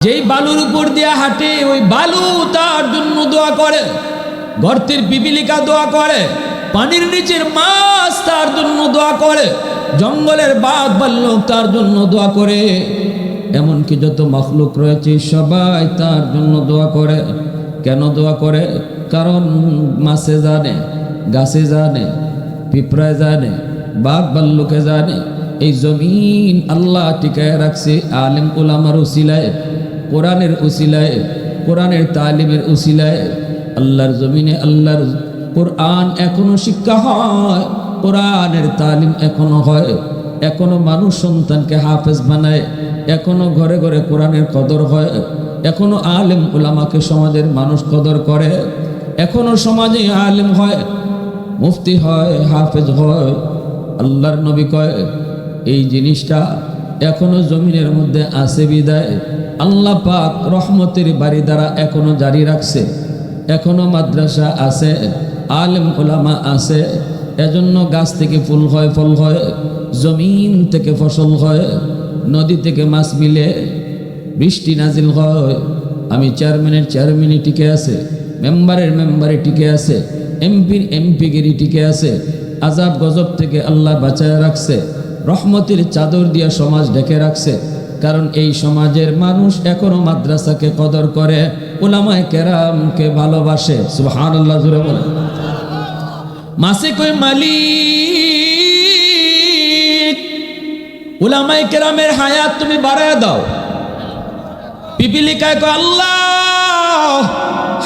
যেই বালুর উপর দিয়া হাঁটে ওই বালু তার জন্য দোয়া করে, গর্তের পিপিলিকা দোয়া করে, পানির নিচের মাছ তার জন্য দোয়া করে, জঙ্গলের বাঘ ভাল্লুক তার জন্য দোয়া করে, এমনকি যত মখলুক রয়েছে সবাই তার জন্য দোয়া করে। কেন দোয়া করে? কারণ মাছে জানে, গাছে জানে, পিঁপড়ায় জানে, বাঘ ভাল্লুকে জানে এই জমিন আল্লাহ টিকায় রাখছে আলেম উলামার উসিলায়, কোরআনের উসিলায়, কোরআনের তালিমের উসিলায়। আল্লাহর জমিনে আল্লাহর কোরআন এখনো শিক্ষা হয়, কোরআনের তালিম এখনো হয়, এখনো মানুষ সন্তানকে হাফেজ বানায়, এখনো ঘরে ঘরে কোরআনের কদর হয়, এখনো আলেম উলামাকে সমাজের মানুষ কদর করে, এখনো সমাজে আলেম হয়, মুফতি হয়, হাফেজ হয়। আল্লাহর নবী কয় এই জিনিসটা এখনো জমিনের মধ্যে আছে বিদায় আল্লাহ পাক রহমতের বাড়ি দ্বারা এখনো জারি রাখছে, এখনো মাদ্রাসা আছে, আলেম উলামা আছে। এজন্য গাছ থেকে ফুল হয়, ফল হয়, জমিন থেকে ফসল হয়, নদী থেকে মাছ মিলে, বৃষ্টি নাজিল হয়। আমি চেয়ারম্যানের চেয়ারম্যানই টিকে আছে, মেম্বারের মেম্বারে টিকে আছে, এমপির এমপিগিরি টিকে আছে। আজাব গজব থেকে আল্লাহ বাঁচায় রাখছে, রহমতের চাদর দিয়া সমাজ ঢেকে রাখছে। কারণ এই সমাজের মানুষ এখনো মাদ্রাসাকে কদর করে, উলামায়ে কেরামকে ভালোবাসে। সুবহানাল্লাহ জোরে বলে। মাসে কই মালিক, উলামায়ে কেরামের হায়াত তুমি বাড়ায় দাও। পিপিলিকায় কয় আল্লাহ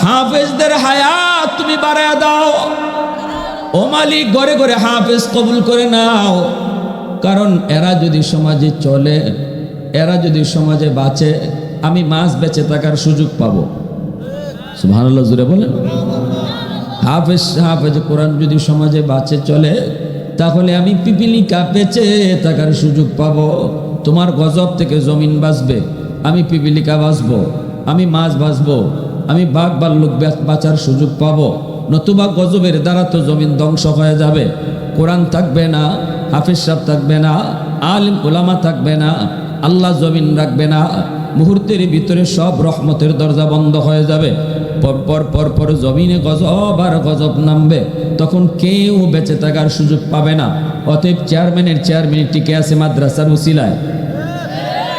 হাফেজদের হায়াত তুমি বাড়ায় দাও। ও মালিক ঘরে ঘরে হাফেজ কবুল করে নাও, কারণ এরা যদি সমাজে চলে, এরা যদি সমাজে বাঁচে, আমি মাছ বেঁচে থাকার সুযোগ পাবো। সুবহানাল্লাহ জোরে বলেন। হাফেজ কোরআন যদি সমাজে বাঁচে চলে, তাহলে আমি পিপিলিকা বেঁচে থাকার সুযোগ পাবো। তোমার গজব থেকে জমিন বাঁচবে, আমি পিপিলিকা বাঁচবো, আমি মাছ বাঁচবো, আমি বাঘ ভাল্লুক বাঁচার সুযোগ পাবো। নতুবা গজবের দ্বারা তো জমিন ধ্বংস হয়ে যাবে, কোরআন থাকবে না, হাফেজ সাহেব থাকবে না, আলিম উলামা থাকবে না, আল্লাহ জমিন রাখবে না, মুহূর্তের ভিতরে সব রহমতের দরজা বন্ধ হয়ে যাবে। পরপর পরপর জমিনে গজব আর গজব নামবে, তখন কেউ বেঁচে থাকার সুযোগ পাবে না। অতএব চেয়ারম্যানের চেয়ারম্যানই টিকে আছে মাদ্রাসার উসিলায়,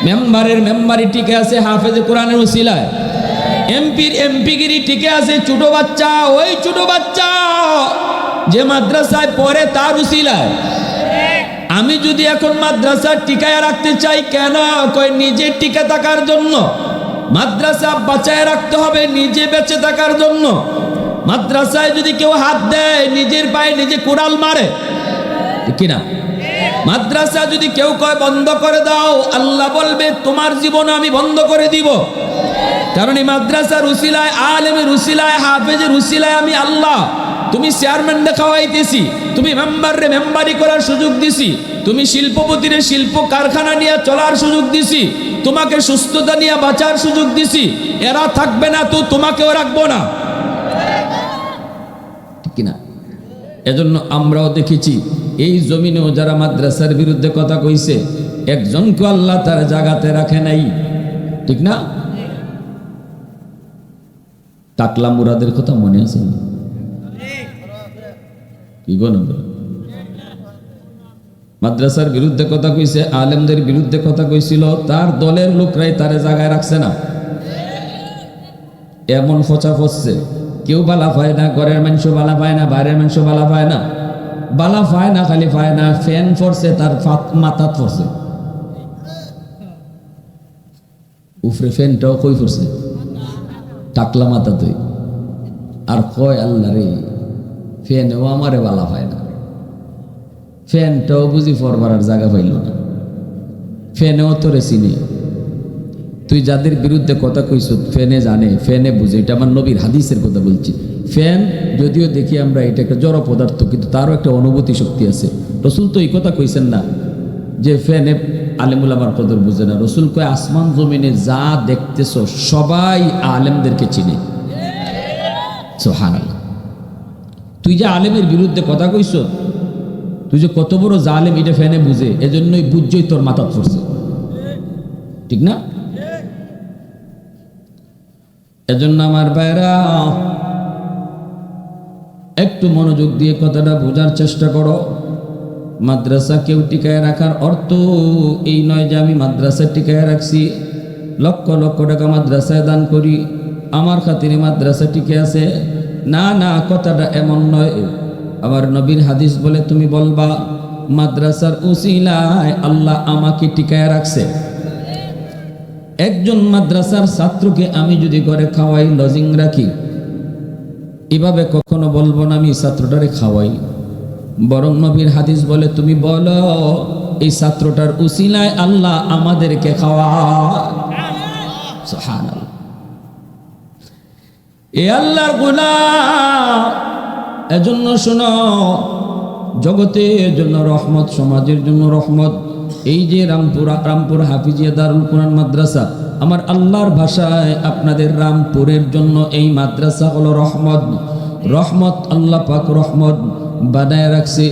মেম্বারের মেম্বারই টিকে আছে হাফেজে কোরআনের উসিলায়, এমপির এমপিগিরি টিকে আছে ছোট বাচ্চা, ওই ছোট বাচ্চা যে মাদ্রাসায় পড়ে তার উসিলায়। আমি যদি এখন মাদ্রাসা টিকায় রাখতে চাই, কেন? কই নিজে টিকে থাকার জন্য। মাদ্রাসা বাঁচায় রাখতে হবে নিজে বেঁচে থাকার জন্য। মাদ্রাসায় যদি কেউ হাত দেয়, নিজের পায়ে নিজে কুড়াল মারে, ঠিক কিনা? মাদ্রাসা যদি কেউ কয় বন্ধ করে দাও, আল্লাহ বলবে তোমার জীবন আমি বন্ধ করে দিব। কারণ এই মাদ্রাসার উসিলায়, আলেমের উসিলায়, হাফেজের উসিলায় আমি আল্লাহ। তুমি চেয়ারম্যান দেখাইতেছি, তুমি মেম্বারে মেম্বারি করার সুযোগ দিছি, তুমি শিল্পপতিরে শিল্প কারখানা নিয়ে চলার সুযোগ দিছি, তোমাকে সুস্থতা নিয়ে বাঁচার সুযোগ দিছি। এরা থাকবে না তো তোমাকেও রাখবো না, ঠিক কিনা? এজন্য আমরাও দেখেছি এই জমিনেও যারা মাদ্রাসার বিরুদ্ধে কথা কইছে, একজনকে আল্লাহ তার জায়গাতে রাখে নাই, ঠিক না? টাকলা মুরাদের কথা মনে আছে কি গো? মাদ্রাসার বিরুদ্ধে কথা কইছে, আলেমদের বিরুদ্ধে কথা কইছিল, তার দলের লোকরাই তারে জায়গায় রাখছে না। এমন ফচা ফসছে, কেউ বালা পায় না, ঘরের মানুষ বালা পায় না, বাইরের মানুষ বালা পায় না। বালা পায় না, খালি পায় না, ফ্যান ফরছে তার মাথাত ফরছে, উফরে ফ্যানটাও কই ফরছে টাকলা মাথা তুই। আর কয় আল্লাহ রে, ফ্যানেও আমারে বালা পায় না, ফ্যানটাও বুঝি ফরবার জায়গা পাইল না, ফ্যানেও তোরে চিনি। তুই যাদের বিরুদ্ধে কথা কইস ফ্যানে জানে, ফ্যানে বুঝে, এটা আমার নবীর হাদিসের কথা বলছি। ফ্যান যদিও দেখি আমরা এটা একটা জড় পদার্থ, কিন্তু তারও একটা অনুভূতি শক্তি আছে। রসুল তো এই কথা কইছেন না যে ফ্যানে আলেমুল আমার কদর বুঝে না। রসুল কয় আসমান জমিনে যা দেখতেছ সবাই আলেমদেরকে চিনে। সুবহানাল্লাহ। তুই যে আলেমের বিরুদ্ধে কথা কইস, তুই যে কত বড় জালেম এটা ফ্যানে বুঝে, এজন্যই বুঝছই তোর মাথা পড়ছে, ঠিক না? এজন্য আমার ভাইরা একটু মনোযোগ দিয়ে কথাটা বোঝার চেষ্টা করো। মাদ্রাসা কেউ টিকায় রাখার অর্থ এই নয় যে আমি মাদ্রাসা টিকায় রাখছি, লক্ষ লক্ষ টাকা মাদ্রাসায় দান করি, আমার খাতিরে মাদ্রাসা টিকে আছে। না না, কথাটা এমন নয়। আমার নবীর হাদিস বলে তুমি বলবা মাদ্রাসার উসিলায় আল্লাহ আমাকে টিকায় রাখছে। একজন মাদ্রাসার ছাত্রকে আমি যদি ঘরে খাওয়াই, লজিং রাখি, এভাবে কখনো বলবো না আমি ছাত্রটারে খাওয়াই, বরং নবীর হাদিস বলে তুমি বলো এই ছাত্রটার উসিলায় আল্লাহ আমাদেরকে খাওয়ায়। সুবহানাল্লাহ। এ আল্লাহর গোলাম, এজন্য শোনো, জগতের জন্য রহমত, সমাজের জন্য রহমত। এই যে রামপুর হাফিজিয়া দারুল কোরআন মাদ্রাসা, আমার আল্লাহর ভাষায় আপনাদের রামপুরের জন্য এই মাদ্রাসা হলো রহমত। রহমত, আল্লাহ পাক রহমত বানায় রাখছে।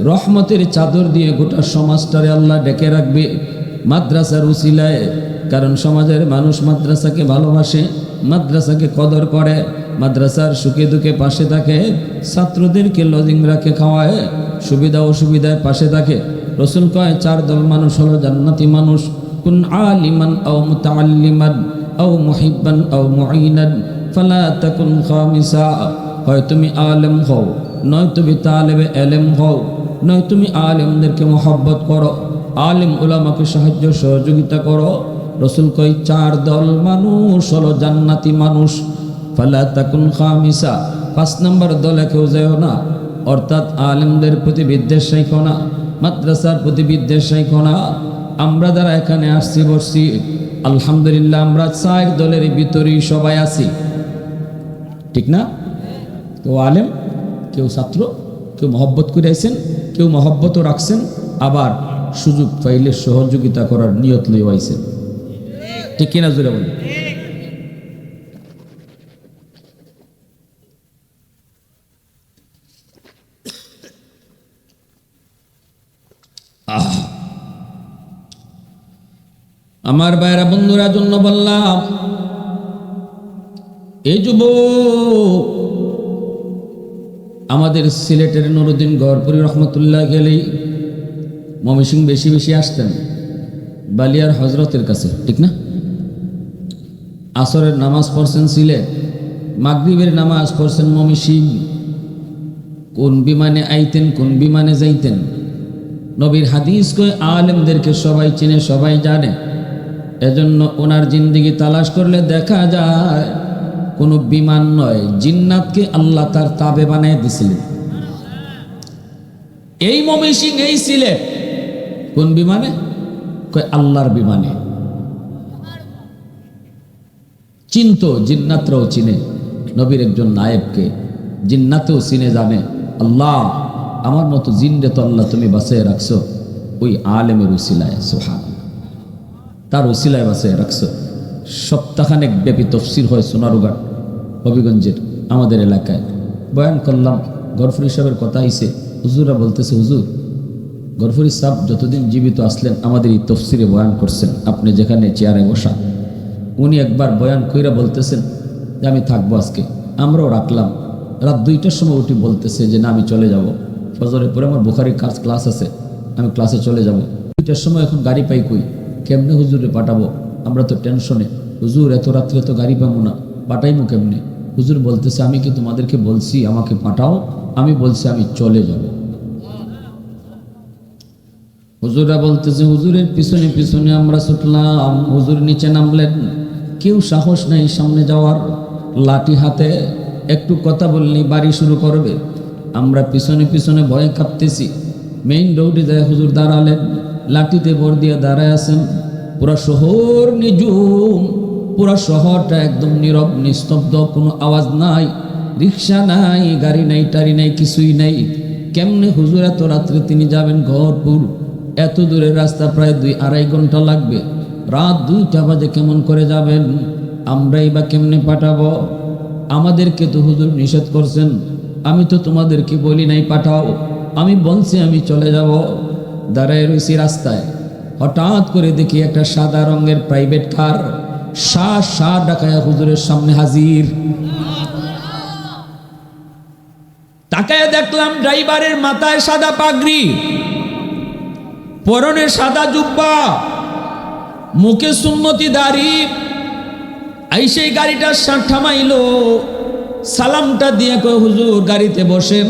রহমতের চাদর দিয়ে গোটা সমাজটারে আল্লাহ ডেকে রাখবে মাদ্রাসার উসিলায়। কারণ সমাজের মানুষ মাদ্রাসাকে ভালোবাসে, মাদ্রাসাকে কদর করে, মাদ্রাসার সুখে দুঃখে পাশে থাকে, ছাত্রদেরকে লজিং রাখে, খাওয়ায়, সুবিধা অসুবিধায় পাশে থাকে। রসুল কয় 4 দল মানুষ হলো জান্নাতি মানুষ, কুন আলিমান আও মুতাআল্লিমান আও মুহিব্বান আও মুঈনান ফালা তাকুন খামিসা। হয় তুমি আলেম হও, নয় তুমি তালেবে এলেম হও, নয় তুমি আলেমদেরকে মহব্বত করো, আলেম উলামাকে সাহায্য সহযোগিতা করো। রসুল কয় 4 দল মানুষ হলো জান্নাতি মানুষ, ফালা তাকুন খামিসা, 5 নম্বর দলে কেউ যাও না। অর্থাৎ আলেমদের প্রতি বিদ্বেষ রাখো না, মাদ্রাসার প্রতি বিদ্বেষ রাখো না। আমরা যারা এখানে আসছি বসছি, আলহামদুলিল্লাহ আমরা 4 দলের ভিতরেই সবাই আছি, ঠিক না? কেউ আলেম, কেউ ছাত্র, কেউ মহব্বত করে আইছেন, কেউ মহব্বতও রাখছেন, আবার সুযোগ পাইলে সহযোগিতা করার নিয়ত লইয়া আইছেন, ঠিক কিনা জোরে বলেন? আমার ভাইরা বন্ধুরা জন্য বললাম, এই যুবক আমাদের সিলেটের নুরুদ্দিন গহরপুরি রহমতুল্লাহ গেলেই ময়মনসিং বেশি বেশি আসতেন বালিয়ার হজরতের কাছে, ঠিক না? আসরের নামাজ পড়ছেন সিলেট, মাগরিবের নামাজ পড়ছেন ময়মনসিং। কোন বিমানে আইতেন, কোন বিমানে যাইতেন, নবীর হাদিস কয় আলেমদেরকে সবাই চিনে, সবাই জানে। এজন্য ওনার জিন্দিগি তালাশ করলে দেখা যায় কোনো বিমান নয়, জিন্নাতকে আল্লাহ তার তাবে বানিয়ে দিছিলেন। এই ময়মনসিং, এই সিলেট, কোন বিমানে? কয় আল্লাহর বিমানে। চিনতো, জিন্নাতরাও চিনে নবীর একজন নায়েবকে, জিন্নাতেও চিনে, জানে আল্লাহ আমার মতো জিন্দে তো আল্লাহ তুমি বাঁচিয়ে রাখছো ওই আলেমের উসিলায়। সুবহানাল্লাহ, তার উসিলায় বাঁচিয়ে রাখছো। সপ্তাহখানেক ব্যাপী তফসির হয় সোনারুঘাট হবিগঞ্জের আমাদের এলাকায়। বয়ান করলাম, গরফুরি সাহেবের কথা আইছে, হুজুরা বলতেছে হুজুর গরফুরি সাহেব যতদিন জীবিত আসলেন আমাদের এই তফসিরে বয়ান করছেন, আপনি যেখানে চেয়ারে বসা। উনি একবার বয়ান কইরা বলতেছেন যে আমি থাকবো আজকে, আমরাও রাখলাম। রাত 2টার সময় উঠি বলতেছে যে না আমি চলে যাব, ফজরের পরে আমার বুখারীর ক্লাস আছে, আমি ক্লাসে চলে যাব। 2টার সময় এখন গাড়ি পাই কই, কেমনে হুজুরে পাঠাবো? আমরা তো টেনশনে, হুজুর এত রাত্রে তো গাড়ি পাবো না, পাঠাইবো কেমনে? হুজুর বলতেছে আমি কি তোমাদেরকে বলছি আমাকে পাঠাও? আমি বলছি আমি চলে যাব। হুজুরা বলতেছে হুজুরের পিছনে পিছনে আমরা ছুটলাম, হুজুর নিচে নামলেন, কেউ সাহস নাই সামনে যাওয়ার, লাঠি হাতে, একটু কথা বললি বাড়ি শুরু করবে। আমরা পিছনে পিছনে ভয়ে কাঁপতেছি। মেইন রোডে যায় হুজুর দাঁড়ালেন, লাঠিতে ভর দিয়ে দাঁড়ায় আছেন। পুরা শহর নিঝুম, পুরা শহরটা একদম নীরব নিস্তব্ধ, কোনো আওয়াজ নাই, রিক্সা নাই, গাড়ি নাই, টাড়ি নাই, কিছুই নাই। কেমনে হুজুর এত রাত্রে তিনি যাবেন গহরপুর? এত দূরের রাস্তা প্রায় 2-2.5 ঘন্টা লাগবে। রাত 2টা বাজে কেমন করে যাবেন? আমরাই বা কেমনে পাঠাবো? আমাদেরকে তো হুজুর নিষেধ করছেন, আমি তো তোমাদেরকে বলি নাই পাঠাও, আমি বলছি আমি চলে যাব। দাঁড়ায় রয়েছি রাস্তায়, হঠাৎ করে দেখি একটা সাদা রঙের প্রাইভেট কার শাহ ডাকায়া হুজুরের সামনে হাজির। তাকায় দেখলাম ড্রাইভারের মাথায় সাদা পাগড়ি, পরনে সাদা জুব্বা, মুখে সুন্নতি দাড়ি। আইসে গাড়িটা থামাইলো, সালামটা দিয়ে কয় হুজুর গাড়িতে বসেন।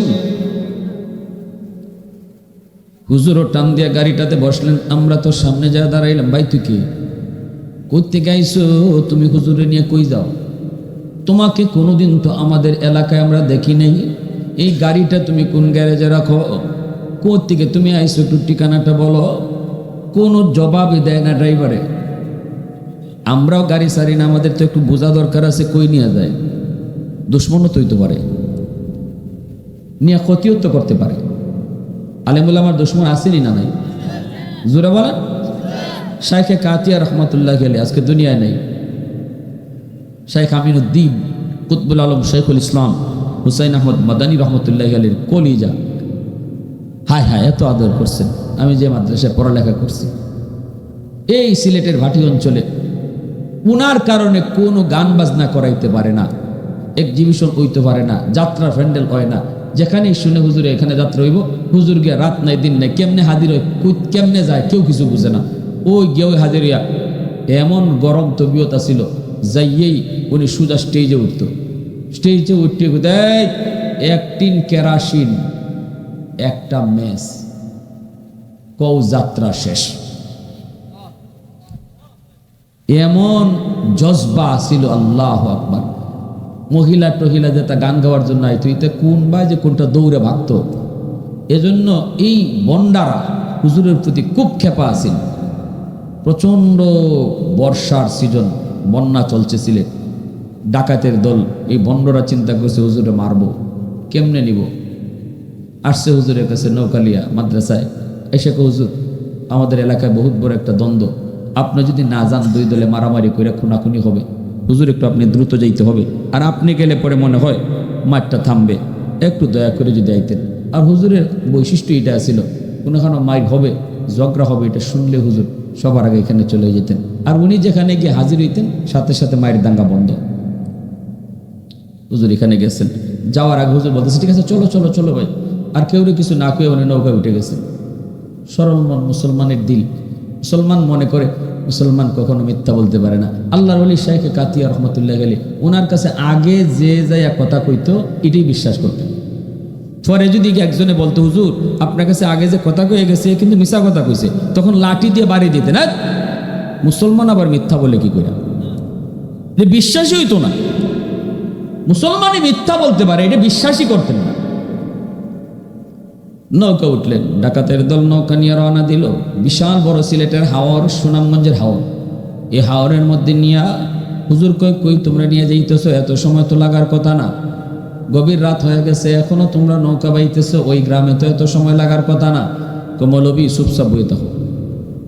হুজুরও টান দিয়ে গাড়িটাতে বসলেন। আমরা তো সামনে যা দাঁড়াইলাম, ভাই তুই কি করতে গাইছো? তুমি হুজুরে নিয়ে কই যাও? তোমাকে কোনোদিন তো আমাদের এলাকায় আমরা দেখি নাই। এই গাড়িটা তুমি কোন গ্যারেজে রাখো? কোত্থেকে তুমি আইছো? একটু ঠিকানাটা বলো। কোনো জবাবই দেয় না ড্রাইভারে। আমরাও গাড়ি সারি না, আমাদের তো একটু বোঝা দরকার আছে কই নিয়ে যায়। দুশ্মনও তো হইতে পারে, নিয়ে ক্ষতিও তো করতে পারে। আলেমুল আমার দুশ্মন আসেনি না নাই? জোরে বলেন। শাইখে কাতিয়া রহমতুল্লাহ আলাইহি আজকে দুনিয়ায় নেই। শাইখ আমিনুদ্দিন কুতবুল আলম শেখুল ইসলাম হুসাইন আহমদ মাদানী রহমতুল্লাহ আলাইহির কলিজা। হায় হায়, এত আদর করছেন। আমি যে মাদ্রাসায় পড়ালেখা করছি এই সিলেটের ভাটি অঞ্চলে, উনার কারণে কোনো গান বাজনা করাইতে পারে না, এক্সিবিশন হইতে পারে না, যাত্রা প্যান্ডেল হয় না। যেখানেই শুনে হুজুরে এখানে যাত্রা হইব, হুজুর গিয়া রাত নাই দিন নাই কেমনে হাজির হয়, কেমনে যায় কেউ কিছু বুঝে না। ওই গিয়ে ওই হাজির হইয়া এমন গরম তবিয়তা ছিল, যাইয়েই উনি সুজা স্টেজে উঠত। স্টেজে উঠতে দেয় এক টিন কেরাসিন, একটা মেস, কৌ যাত্রা শেষ। এমন জজবা ছিল, আল্লাহ আকবার। মহিলা টহিলা যেটা গান গাওয়ার জন্য আইতো, এটা কোন বাজে কোনটা দৌড়ে ভাগত। এজন্য এই বন্ডারা হুজুরের প্রতি খুব ক্ষেপা আছিল। প্রচণ্ড বর্ষার সিজন, বন্যা চলছে সিলেট। ডাকাতের দল, এই বন্ডরা চিন্তা করছে হুজুরে মারবো, কেমনে নিব। আসছে হুজুরের কাছে নৌকালিয়া মাদ্রাসায়, এসে হুজুর আমাদের এলাকায় বহুত বড় একটা দ্বন্দ্ব, আপনি যদি না যান দুই দলে মারামারি করে খুনাখুনি হবে। হুজুর একটু আপনি দ্রুত যাইতে হবে, আর আপনি গেলে পরে মনে হয় মাঠটা থামবে, একটু দয়া করে যদি আইতেন। আর হুজুরের বৈশিষ্ট্য এটা ছিল, কোনোখানে মাইর হবে, ঝগড়া হবে, এটা শুনলে হুজুর সবার আগে এখানে চলে যেতেন। আর উনি যেখানে গিয়ে হাজির হইতেন সাথে সাথে মায়ের দাঙ্গা বন্ধ। হুজুর এখানে গেছেন, যাওয়ার আগে হুজুর বলতেছে ঠিক আছে চলো চলো চলো ভাই। আর কেউ কিছু না কেউ উনি নৌকায় উঠে গেছেন। সরল মন, মুসলমানের দিল। মুসলমান মনে করে মুসলমান কখনো মিথ্যা বলতে পারে না। আল্লাহর ওলি শাইখে কাতিয়া রহমতুল্লাহ আলাইহি ওনার কাছে আগে যে যাইয়া কথা কইতো এটাই বিশ্বাস করতেন। পরে যদি একজনে বলতো হুজুর আপনার কাছে আগে যে কথা কয়ে গেছে কিন্তু মিথ্যা কথা কইছে, তখন লাঠি দিয়ে বাড়ি দিতেন। না মুসলমান আবার মিথ্যা বলে কি করে? বিশ্বাসই হইতো না। মুসলমানই মিথ্যা বলতে পারে, এটা বিশ্বাসই করতেন না। নৌকা উঠলেন, ডাকাতের দল নৌকা নিয়ে রওনা দিল। বিশাল বড় সিলেটের হাওর, সুনামগঞ্জের হাওর। এই হাওরের মধ্যে নিয়ে হুজুর কই কই তোমরা নিয়ে যাইতেছো, এত সময় তো লাগার কথা না, গভীর রাত হয়ে গেছে, এখনো তোমরা নৌকা বাইতেছো, ওই গ্রামে তো এত সময় লাগার কথা না। কমলবি চুপচাপ বই থাকো।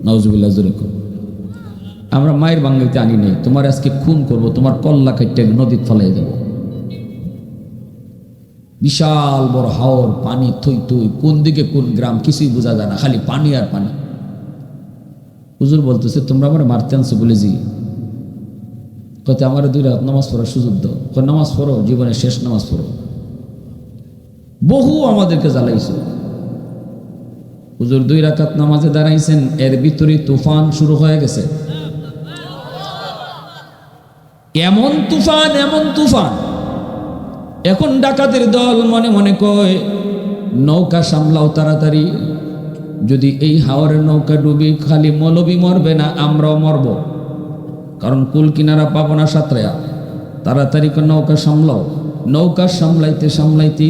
নাউজুবিল্লাহ জোরে কো। আমরা মায়ের বাঙ্গাইতে আনি নেই, তোমার আজকে খুন করবো, তোমার কল্লা কাটতে নদীর ফলাই দেবো। বিশাল বড় হাওর, পানি থই থই, কোন দিকে কোন গ্রাম কিছুই বোঝা যায় না, খালি পানি আর পানি। হুজুর বলতেছে তোমরা আমার মারতে আনছো বলে জি কত আমার 2 রাত নামাজ পড়ার সুযোগ দাও। নামাজ পড়ো, জীবনের শেষ নামাজ পড়ো। বহু আমাদেরকে জ্বালাইছো। হুজুর 2 রাকাত নামাজে দাঁড়াইছেন, এর ভিতরে তুফান শুরু হয়ে গেছে। এমন তুফান, এমন তুফান। এখন ডাকাতের দল মনে মনে কয় নৌকা সামলাও তাড়াতাড়ি, যদি এই হাওরের নৌকা ডুবি খালি মৌলবি মরবে না, আমরাও মরব, কারণ কুল কিনারা পাবো না সাঁতরায়া। তাড়াতাড়ি করে নৌকা সামলাও। নৌকা সামলাইতে সামলাইতে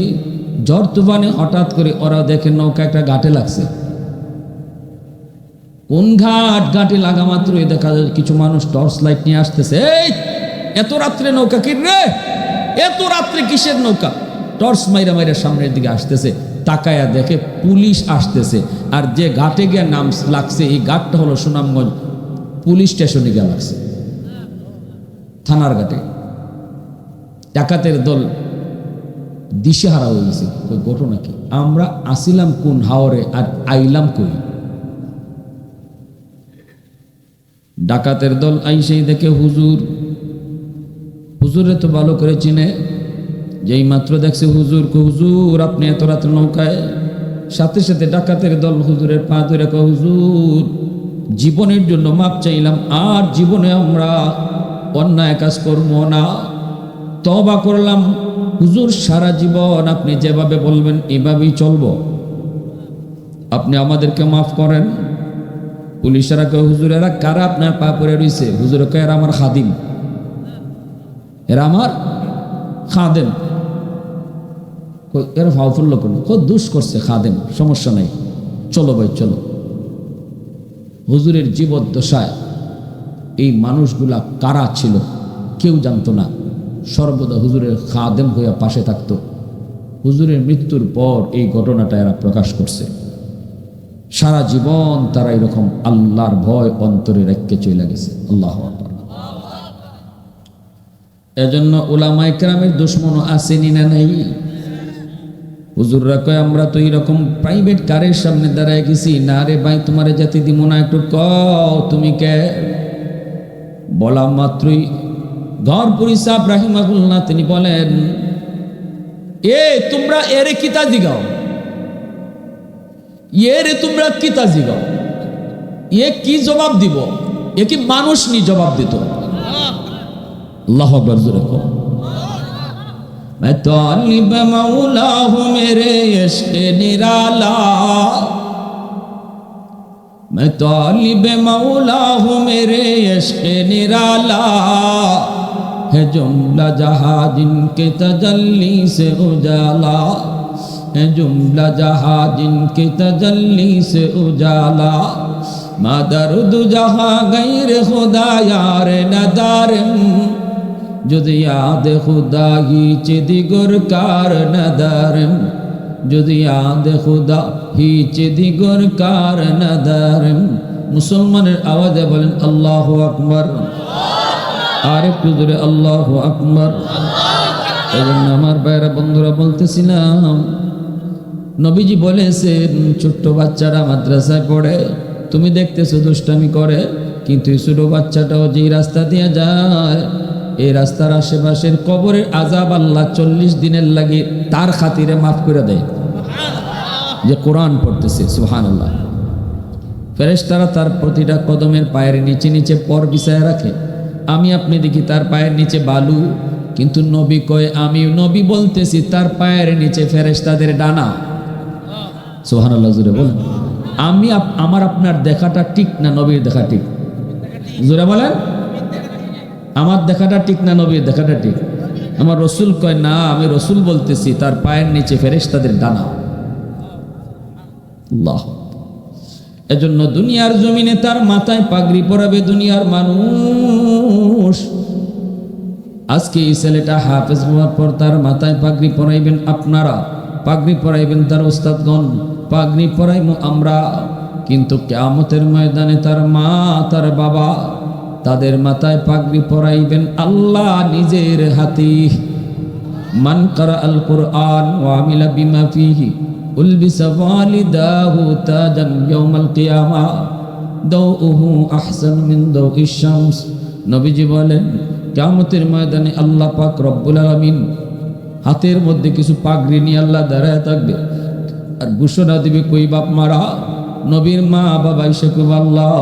ঝড় তুফানে হঠাৎ করে ওরা দেখে নৌকা একটা ঘাটে লাগছে। কোন ঘাট? ঘাটে লাগা মাত্রই দেখা যায় কিছু মানুষ টর্চ লাইট নিয়ে আসতেছে। এই এত রাত্রে নৌকা কিনরে, এত রাত্রে কিসের নৌকা? টর্চ মাইরা মাইরা সামনের দিকে আসতেছে। তাকায়া দেখে পুলিশ আসতেছে। আর যে ঘাটে গিয়ে নাম লাগছে এই ঘাটটা হলো সুনামগঞ্জ পুলিশ স্টেশনে গিয়ে লাগছে, থানার ঘাটে। ডাকাতের দল দিশেহারা হয়ে গেছে, ঘটনা কি? আমরা আসিলাম কোন হাওরে আর আইলাম কই? ডাকাতের দল আইসেই দেখে হুজুর, হুজুরে তো ভালো করে চিনে, যেই মাত্র দেখছে হুজুর, হুজুর আপনি এত রাত্রে নৌকায়, সাথে সাথে ডাকাতের দল হুজুরের পা ধরে কয়, হুজুর জীবনের জন্য মাপ চাইলাম, আর জীবনে আমরা অন্যায় কাজ করব না, তওবা করলাম হুজুর, সারা জীবন আপনি যেভাবে বলবেন এভাবেই চলব, আপনি আমাদেরকে মাফ করেন। পুলিশেরা কয়, হুজুর এরা কারা আপনার পা পড়ে রয়েছে? হুজুর কয়, এরা আমার খাদিম, এরা আমার খাদেম। এরা ফাউফুল্ল করল, খুব দুষ করছে খাদেম, সমস্যা নাই, চলো ভাই চলো। হুজুরের জীবদ্দশায় এই মানুষগুলা কারা ছিল কেউ জানতো না, সর্বদা হুজুরের খাদেম হইয়া পাশে থাকতো। হুজুরের মৃত্যুর পর এই ঘটনাটা এরা প্রকাশ করছে। সারা জীবন তারা এরকম আল্লাহর ভয় অন্তরে রেখে চলে গেছে। আল্লাহু আকবার। এজন্য উলামায়ে কেরামের দুশমনও আসেনি না নাই? হুজুররা কয়, আমরা তো এরকম প্রাইভেট কারের সামনে দাঁড়ায় গেছি, না রে ভাই তোমারে জাতি দিব না, একটু কও তুমি কে? বলা মাত্রই ঘরপুরি সাহেব রাহিমাহুল্লাহ তিনি বলেন, এ তোমরা এরে কিতা জিগাও, এরে তোমরা কিতা জিগাও, এ কি জবাব দিব? এ কি মানুষ নি জবাব দিত? আল্লাহু আকবার জোরে কও। मैं तालिब मौला हूँ मेरे इश्क़ निराला, मैं तालिब मौला हूँ मेरे इश्क़ निराला, है जुमला जहाँ जिनके तजल्ली से उजाला, है जुमला जहाँ जिनके तजल्ली से उजाला, मादरुद जहाँ गैर खुदा यार नदारम, যদি याद खुदा ही चिदिगुर कार नदारम, যদি याद खुदा ही चिदिगुर कार नदारम। মুসলমানের আওয়াজে বলেন আল্লাহু আকবার, আর একটু জোরে আল্লাহু আকবার। এজন্য আমার ভাইরা বন্ধুরা বলতেছিলাম, নবীজি বলেছেন ছোট্ট বাচ্চারা মাদ্রাসায় পড়ে, তুমি দেখতেছো দুষ্টামি করে, কিন্তু ছোট বাচ্চাটাও যেই রাস্তা দিয়ে যায়, এই রাস্তার আশেপাশের কবরের আযাব আল্লাহ 40 দিনের লাগে তার খাতিরে মাফ করে দেয়, যে কোরআন পড়তেছে। সুবহানাল্লাহ। ফেরেশতারা তার প্রতিটা কদমের পায়ের নিচে নিচে পর বিছায় রাখে। আমি আপনি দেখি তার পায়ের নিচে বালু, কিন্তু নবী কয়, আমি নবী বলতেছি তার পায়ের নিচে ফেরেশতাদের ডানা। সুবহানাল্লাহ জোরে বলেন। আমি আমার আপনার দেখাটা ঠিক না নবীর দেখা ঠিক? জোরে বলেন। আমার দেখাটা ঠিক না নবীর দেখাটা ঠিক? আমার রসুল কয়, না আমি রসুল বলতেছি তার পায়ের নিচে ফেরেশতাদের ডানা। আল্লাহ। এজন্য দুনিয়ার জমিনে তার মাথায় পাগড়ি পরাবে দুনিয়ার মানুষ। আজকে এই ছেলেটা হাফেজ হওয়ার পর তার মাথায় পাগড়ি পরাইবেন আপনারা, পাগড়ি পরাইবেন তার ওস্তাদগণ, পাগড়ি পরাইবো আমরা, কিন্তু কিয়ামতের ময়দানে তার মা তার বাবা তাদের মাথায় পাগড়ি পরাইবেন আল্লাহ নিজের হাতে। মান কারা আল কুরআন ওয়া আমিলা বিমা ফিহি উলবিসা ওয়ালিদাহু তাজান ইয়াউমাল কিয়ামা দাউহু আহসান মিন দাউইশ শামস। নবীজি বলেন, কিয়ামতের ময়দানে আল্লাহ পাক রব্বুল আলামিন হাতের মধ্যে কিছু পাগড়ি নিয়ে আল্লাহ দাঁড়ায় থাকবে, আর ঘোষণা দিবে, কই বাপ মারা? নবীর মা বাবা এসে কইব, আল্লাহ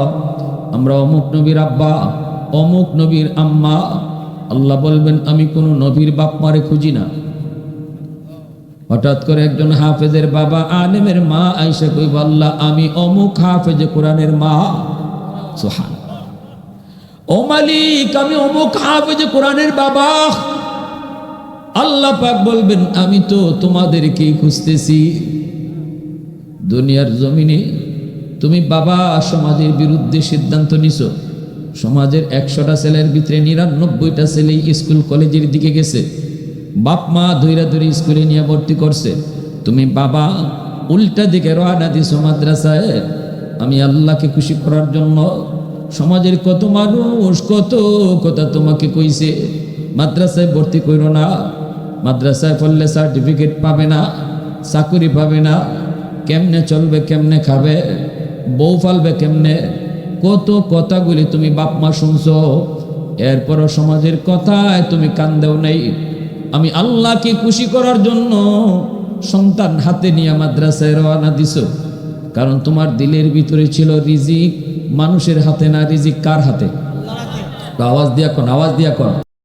আমরা অমুক নবীর আব্বা, অমুক নবীর আম্মা। আল্লাহ বলবেন, আমি কোনো নবীর বাপ মারে খুঁজি না। হঠাৎ করে একজন হাফেজের বাবা, আলেমের মা আয়েশা কইব, আল্লাহ আমি অমুক হাফেজে কোরআনের মা। সুবহানাল্লাহ। ও মালিক, আমি অমুক হাফেজে কোরআনের বাবা। আল্লাহ পাক বলবেন, আমি তো তোমাদেরকেই খুঁজতেছি। দুনিয়ার জমিনে তুমি বাবা সমাজের বিরুদ্ধে সিদ্ধান্ত নিছো, সমাজের 100টা ছেলের ভিতরে 99টা ছেলেই স্কুল কলেজের দিকে গেছে, বাপ মা ধৈরা ধরে স্কুলে নিয়ে ভর্তি করছে, তুমি বাবা উল্টা দিকে রওনা দিছো মাদ্রাসায়। আমি আল্লাহকে খুশি করার জন্য সমাজের কত মানুষ কত কথা তোমাকে কইছে, মাদ্রাসায় ভর্তি করো না, মাদ্রাসায় পড়লে সার্টিফিকেট পাবে না, চাকরি পাবে না, কেমনে চলবে, কেমনে খাবে, বউ ফালবে কেমনে, কত কথাগুলি তুমি বাপ মা শুনছো, এরপরও সমাজের কথায় তুমি কান্দেও নাই। আমি আল্লাহকে খুশি করার জন্য সন্তান হাতে নিয়ে মাদ্রাসায় রওনা দিছো, কারণ তোমার দিলের ভিতরে ছিল রিজিক মানুষের হাতে না, রিজিক কার হাতে? আওয়াজ দিয়া কোন, আওয়াজ দিয়া কোন।